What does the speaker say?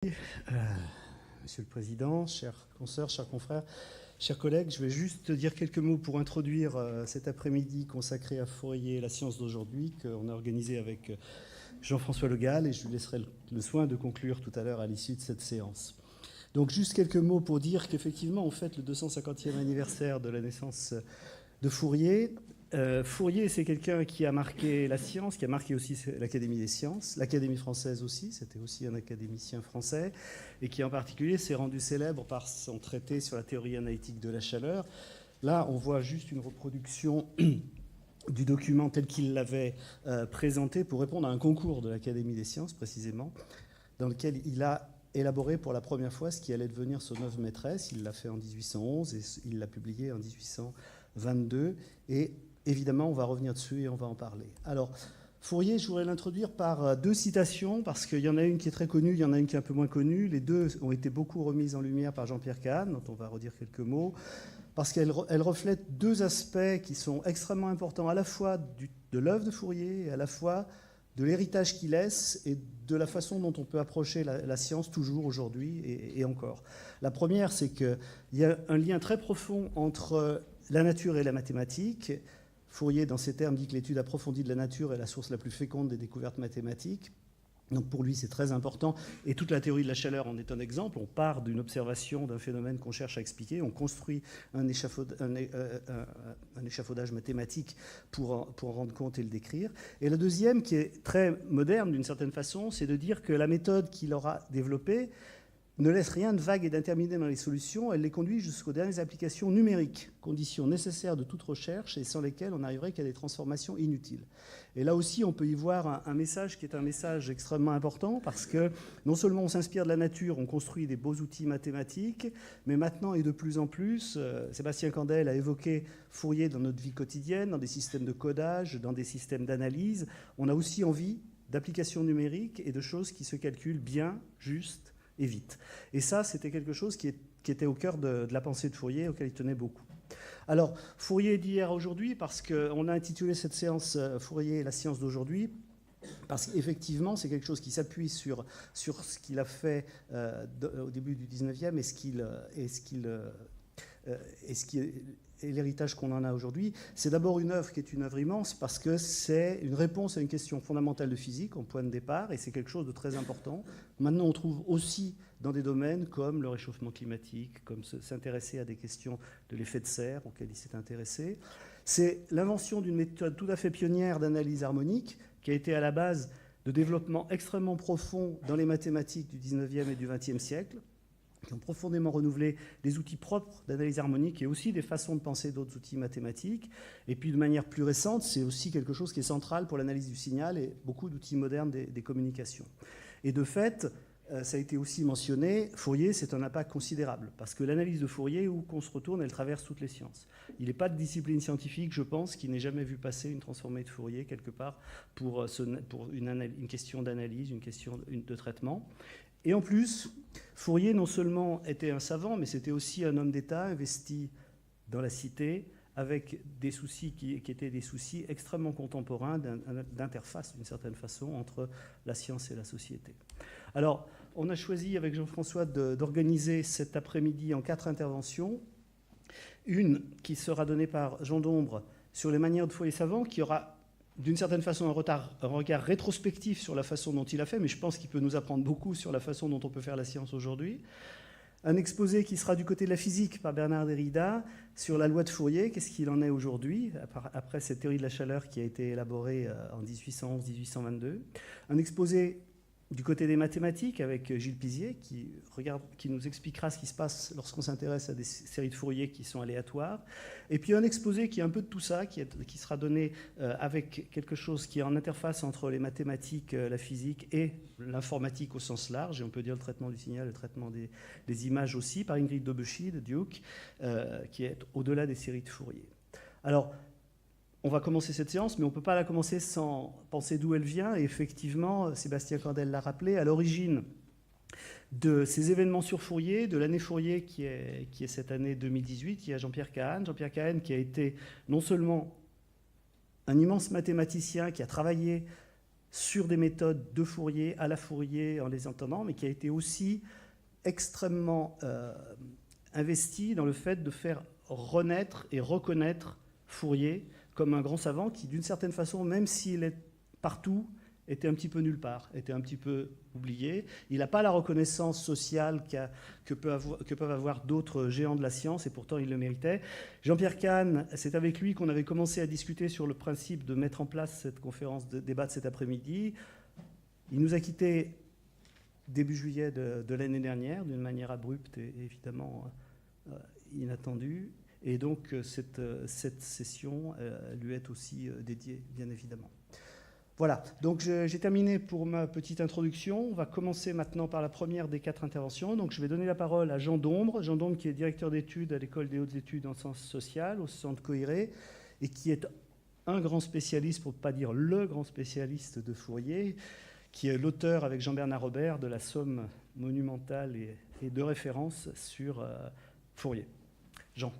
Monsieur le Président, chers consoeurs, chers confrères, chers collègues, je vais juste dire quelques mots pour introduire cet après-midi consacré à Fourier, la science d'aujourd'hui, qu'on a organisé avec Jean-François Le Gall, et je lui laisserai le soin de conclure tout à l'heure à l'issue de cette séance. Donc juste quelques mots pour dire qu'effectivement, on fête le 250e anniversaire de la naissance de Fourier. Fourier, c'est quelqu'un qui a marqué la science, qui a marqué aussi l'Académie des sciences, l'Académie française aussi, c'était aussi un académicien français, et qui en particulier s'est rendu célèbre par son traité sur la théorie analytique de la chaleur. Là, on voit juste une reproduction du document tel qu'il l'avait présenté pour répondre à un concours de l'Académie des sciences, précisément, dans lequel il a élaboré pour la première fois ce qui allait devenir son œuvre maîtresse. Il l'a fait en 1811 et il l'a publié en 1822. Et évidemment, on va revenir dessus et on va en parler. Alors, Fourier, je voudrais l'introduire par deux citations, parce qu'il y en a une qui est très connue, il y en a une qui est un peu moins connue. Les deux ont été beaucoup remises en lumière par Jean-Pierre Kahn, dont on va redire quelques mots, parce qu'elles reflètent deux aspects qui sont extrêmement importants, à la fois de l'œuvre de Fourier et à la fois de l'héritage qu'il laisse et de la façon dont on peut approcher la science toujours aujourd'hui et encore. La première, c'est qu'il y a un lien très profond entre la nature et la mathématique. Fourier, dans ces termes, dit que l'étude approfondie de la nature est la source la plus féconde des découvertes mathématiques. Donc pour lui, c'est très important. Et toute la théorie de la chaleur en est un exemple. On part d'une observation d'un phénomène qu'on cherche à expliquer. On construit un échafaudage mathématique pour en rendre compte et le décrire. Et la deuxième, qui est très moderne d'une certaine façon, c'est de dire que la méthode qu'il aura développée ne laisse rien de vague et d'indéterminé dans les solutions, elle les conduit jusqu'aux dernières applications numériques, conditions nécessaires de toute recherche et sans lesquelles on n'arriverait qu'à des transformations inutiles. Et là aussi, on peut y voir un message qui est un message extrêmement important, parce que non seulement on s'inspire de la nature, on construit des beaux outils mathématiques, mais maintenant et de plus en plus, Sébastien Candel a évoqué Fourier dans notre vie quotidienne, dans des systèmes de codage, dans des systèmes d'analyse. On a aussi envie d'applications numériques et de choses qui se calculent bien, juste et vite. Et ça, c'était quelque chose qui était au cœur de la pensée de Fourier, auquel il tenait beaucoup. Alors, Fourier d'hier à aujourd'hui, parce qu'on a intitulé cette séance Fourier, la science d'aujourd'hui, parce qu'effectivement, c'est quelque chose qui s'appuie sur ce qu'il a fait au début du 19e et l'héritage qu'on en a aujourd'hui. C'est d'abord une œuvre qui est une œuvre immense, parce que c'est une réponse à une question fondamentale de physique en point de départ, et c'est quelque chose de très important. Maintenant, on trouve aussi dans des domaines comme le réchauffement climatique, comme s'intéresser à des questions de l'effet de serre auxquelles il s'est intéressé. C'est l'invention d'une méthode tout à fait pionnière d'analyse harmonique qui a été à la base de développements extrêmement profonds dans les mathématiques du 19e et du 20e siècle, qui ont profondément renouvelé des outils propres d'analyse harmonique et aussi des façons de penser d'autres outils mathématiques. Et puis de manière plus récente, c'est aussi quelque chose qui est central pour l'analyse du signal et beaucoup d'outils modernes des communications. Et de fait, ça a été aussi mentionné, Fourier, c'est un impact considérable, parce que l'analyse de Fourier, où qu'on se retourne, elle traverse toutes les sciences. Il n'est pas de discipline scientifique, je pense, qui n'ait jamais vu passer une transformée de Fourier quelque part pour une question d'analyse, une question de traitement. Et en plus, Fourier non seulement était un savant, mais c'était aussi un homme d'État investi dans la cité, avec des soucis qui étaient des soucis extrêmement contemporains d'interface, d'une certaine façon, entre la science et la société. Alors, on a choisi avec Jean-François d'organiser cet après-midi en 4 interventions. Une qui sera donnée par Jean Dombre sur les manières de Fourier savant, qui aura d'une certaine façon un regard rétrospectif sur la façon dont il a fait, mais je pense qu'il peut nous apprendre beaucoup sur la façon dont on peut faire la science aujourd'hui. Un exposé qui sera du côté de la physique par Bernard Derrida sur la loi de Fourier, qu'est-ce qu'il en est aujourd'hui, après cette théorie de la chaleur qui a été élaborée en 1811-1822. Un exposé du côté des mathématiques avec Gilles Pizier qui nous expliquera ce qui se passe lorsqu'on s'intéresse à des séries de Fourier qui sont aléatoires. Et puis un exposé qui est un peu de tout ça, qui sera donné avec quelque chose qui est en interface entre les mathématiques, la physique et l'informatique au sens large, et on peut dire le traitement du signal, le traitement des images aussi, par Ingrid Dobeschi de Duke, qui est au-delà des séries de Fourier. Alors, on va commencer cette séance, mais on ne peut pas la commencer sans penser d'où elle vient. Et effectivement, Sébastien Candel l'a rappelé, à l'origine de ces événements sur Fourier, de l'année Fourier qui est cette année 2018, il y a Jean-Pierre Kahn. Jean-Pierre Kahn qui a été non seulement un immense mathématicien qui a travaillé sur des méthodes de Fourier, à la Fourier, en les entendant, mais qui a été aussi extrêmement investi dans le fait de faire renaître et reconnaître Fourier comme un grand savant qui, d'une certaine façon, même s'il est partout, était un petit peu nulle part, était un petit peu oublié. Il n'a pas la reconnaissance sociale que peuvent avoir d'autres géants de la science, et pourtant il le méritait. Jean-Pierre Kahn, c'est avec lui qu'on avait commencé à discuter sur le principe de mettre en place cette conférence de débat de cet après-midi. Il nous a quittés début juillet de l'année dernière, d'une manière abrupte et évidemment inattendue. Et donc cette session lui est aussi dédiée, bien évidemment. Voilà, donc j'ai terminé pour ma petite introduction. On va commencer maintenant par la première des 4 interventions. Donc je vais donner la parole à Jean Dombre. Jean Dombre qui est directeur d'études à l'École des hautes études en sciences sociales, au Centre Coiré, et qui est un grand spécialiste, pour ne pas dire le grand spécialiste de Fourier, qui est l'auteur avec Jean-Bernard Robert de la somme monumentale et de référence sur Fourier. Jean.